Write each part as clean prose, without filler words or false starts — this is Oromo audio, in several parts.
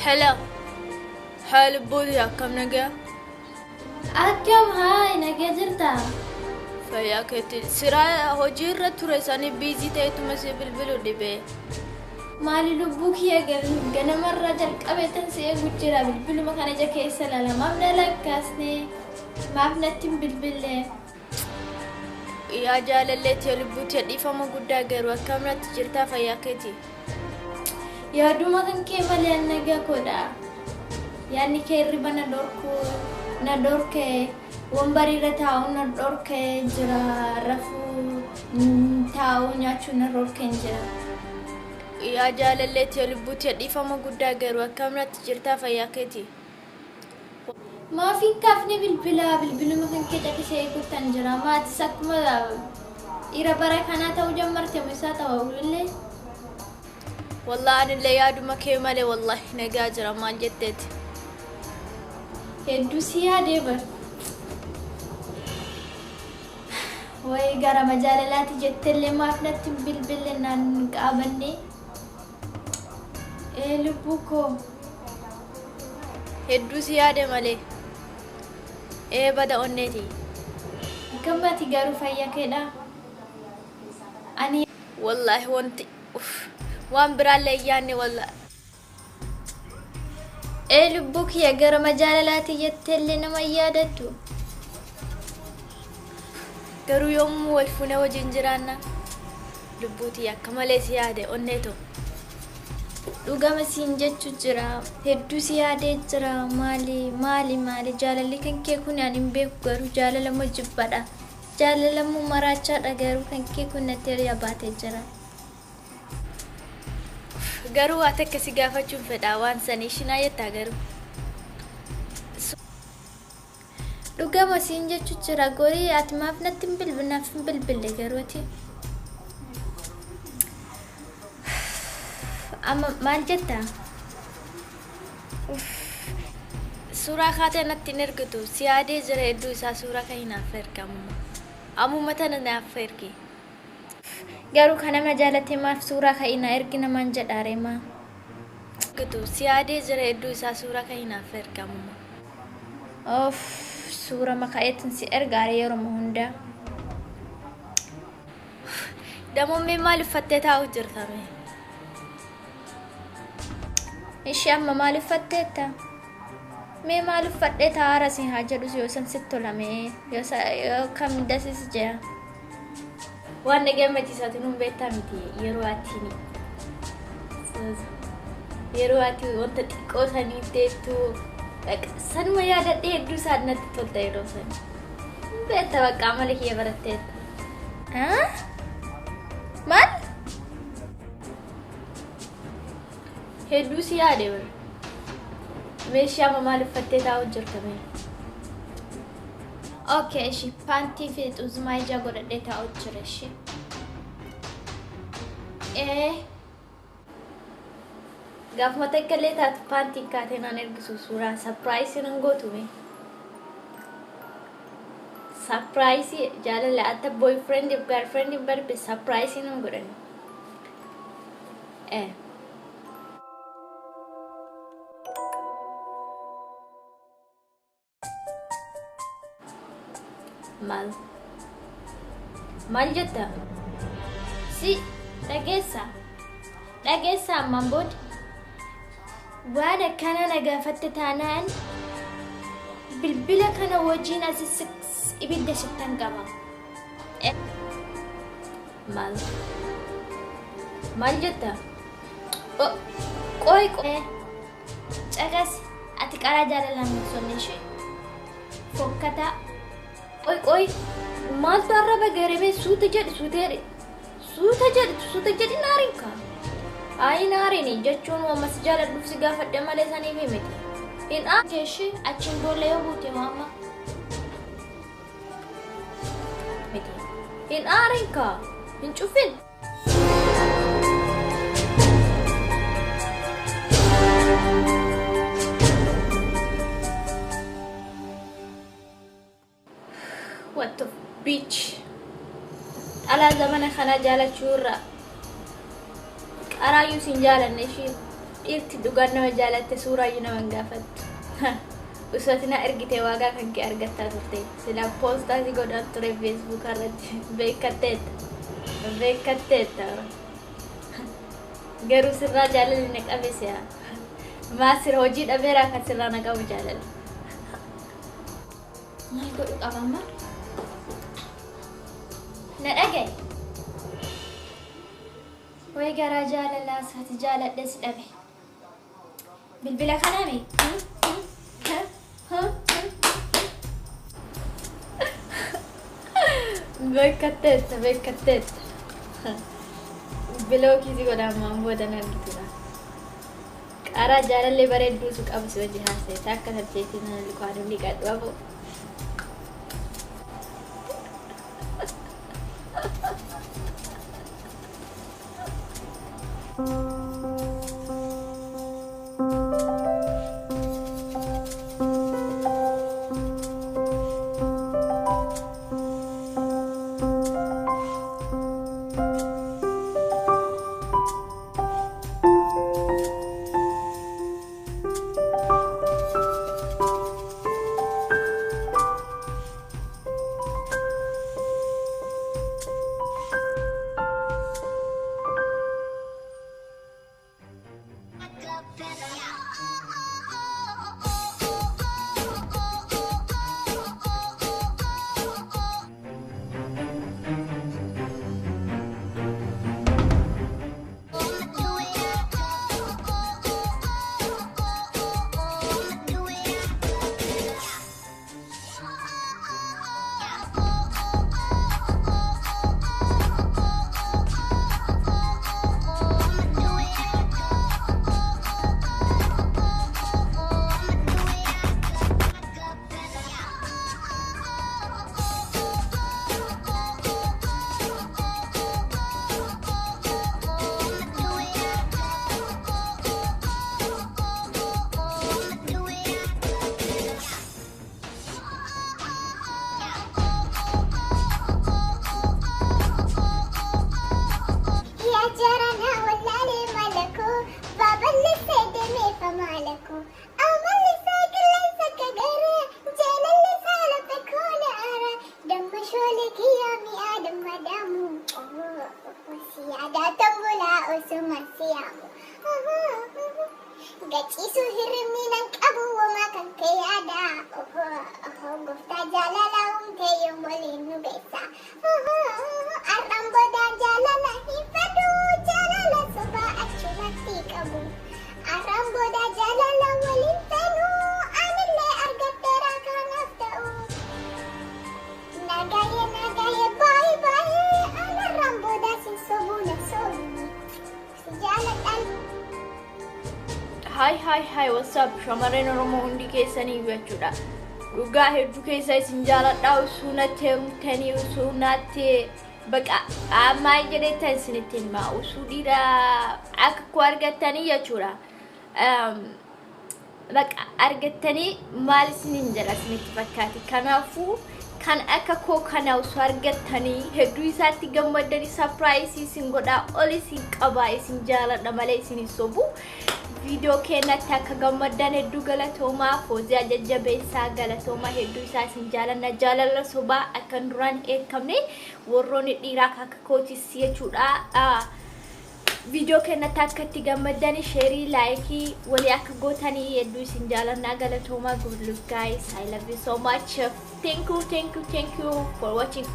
حلا حال بودي كم نجا أكم هاي نجدرتا فيا كتير سرايا هجيرة ترساني بيزي تايتو مسي بالبلو دبي مالي لبوك يا جنا مرة جلك أبيتن سيء وجرا بالبلو ما كان جاك يسلا ما بنا لك كاسني ما بنا تم بالبلة يا جال اللي تلبوتي دي فما قدا غير وكم تجرتا فيا كتير يا دوما كان كمال ينجا كودا يعني كيربا ندورك ومباري رتاو ندورك جرا رفو تاو نياتشو ندورك جرا يا جال اللي تلبوتي دي فما قدا غير وكم تجرتا فيا كتير ما في كافني بالبلا ما كان كده كشيء كنت أنجرا ما تسكما إيرا بركانا تاو جمرت مساتا وأقول والله أنا اللي يادو ما كمالي والله نجاجرة ما جدت هدوسيا ديبر وي غرا مجالات جت اللي ما فنت بالبل ان قابني لبوكو هدوسيا دي مالي بدا اونيتي كم تيغارو فيا كده اني والله وانت وان برالي يعني والله لبوك يا غرا مجالات جت اللي نما يادتو قرو يوم والفنا وجنجرانا لبوتي يا كمالي سيادة اونيتو dhuga masiin jechu jira hedduu si yaadee jira maali jaalalli kan kee kun ani hin beeku garuu jaalala moo jibbadha jaalala moo maraachaadha garuu kan kee kun natti yabaatee jira garuu ati akkasi gaafachuun fedha waan sanii shinaa jettaa garuu dhuga masiin jechu jira gorii ati maaf natti hin bilbille garuu ati أما ما جتا سورة خاتنا تنرجتو سيادة زريدو سا سورة كهينا فركم أمو متى نافركي قالوا كنا مجالتي ما في سورة كهينا إركنا من جداري ما كتو سيادة زريدو سا سورة كهينا فركم أوف سورة ما كايتن سي إرجاري يوم هندا دمو مما لفتتا وجرتامي إيش أما مالي فتيتا مي مالي فتيتا عرسي حاجة دوس يوسن ستو لامي يو كم داسيس جا وانا جمعتي ساتنون بيتا متي يرواتيني يرواتي وانت تكو ساني تيتو سنو يادا تيدو سادنا تتولتا يروسن بيتا وقع مالك يبرتيتا ها؟ مال؟ هدوسي يا ديور ماشي أما ما لفتيتها وجرتمي اوكي شي بانتي في تزماي جاغور ديتا وجرشي قاف ما تكليتها بانتي كاتنا نرجسو سورة سبرايز نغوتومي سبرايز جالا لا أنت بوي فريند يبقى فريند يبقى بسبرايز نغورن maal jetta si dhageessa ammaan booda waan akkana nagaafatte taanaan bilbila kana wajjiin asis ibidda sittan qaba maal jetta qoy caqas ati qaraa jaalalaan sonne ishee fokkataa qoy maaltu arraba garebe suuta jedhi naarinka ayi naarini jechuun wamas jaaladhuuf si gaafadhe malee saniif himite hin jeshi achiin boolla yoo buute waama miti hin aarinka hin cufin what the bitch ala zamana khana jala churra arayu sinjala neshi إرتي دوغانا وجالت سورة ينا منقافت وسوتنا أرجتي واقع كنك أرجتها ترتي سلا بوستا دي قدام تري فيسبوك أرد بيكتت غيرو سرا جالل إنك أبيسيا ما سر وجد أبيرا كسرا نقاو جالل ما يقول أباما نرجع ويقرا جالل لا سات جالل دس أبي بالبلا كلامي بيكتت بلوكي زي قدام ما بودنا نرجع أرا جالل اللي بريد دوسك أبو سوجي هاسي تاكا تبتيتنا اللي قادم لي قد وابو Gachisu hirmi nang abu wama kan kayada. Gufta jalala kayo molinu besa. Arambo da jalala hifadu jalala suba achulati kabu. Arambo da jalala walintanu anile argatera kangaftau. Nagaye bye bye. Arambo da sinsobu na sobi. Sijalat Hi, what's up? Shamareen Oromoo hundi keessanii jechuudha. Dhugaa hedduu keessa isin jaaladha usuunattee usuunattee baqa amma jedhetan isinitti hima usuu dhiiraa akka ku argattanii jechuudha. Baqa argattanii maal isinin jedha isinitti fakkaati. Kanaafuu kan akka koo kana usuu argattanii hedduu isaatti gammadanii surprise isin godhaa ol isin qabaa isin jaaladha malee isin sobu. Video keenyatti akka gammaddan hedduu galatoomaa Foozii Ajajjabeessaa galatoomaa hedduu isaa isin jaalala sobaa akkan duraan eekamne warroonni dhiiraa akka kootis jechuudha. Video keenyatti akka itti gammaddan sheerii laayikii walii akka gootanii hedduu isin jaalannaa galatoomaa good luck guys. I love you so much. Thank you for watching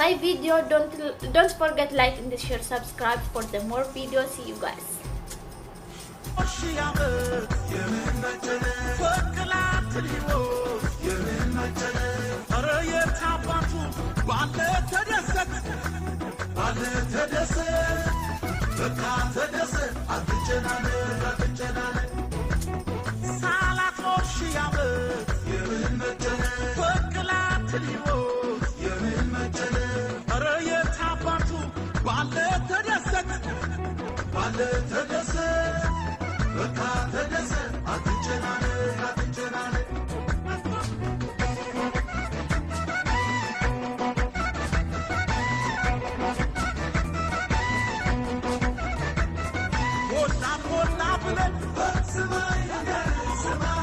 my video. Don't forget like and share, subscribe for the more videos. See you guys. Let's سماي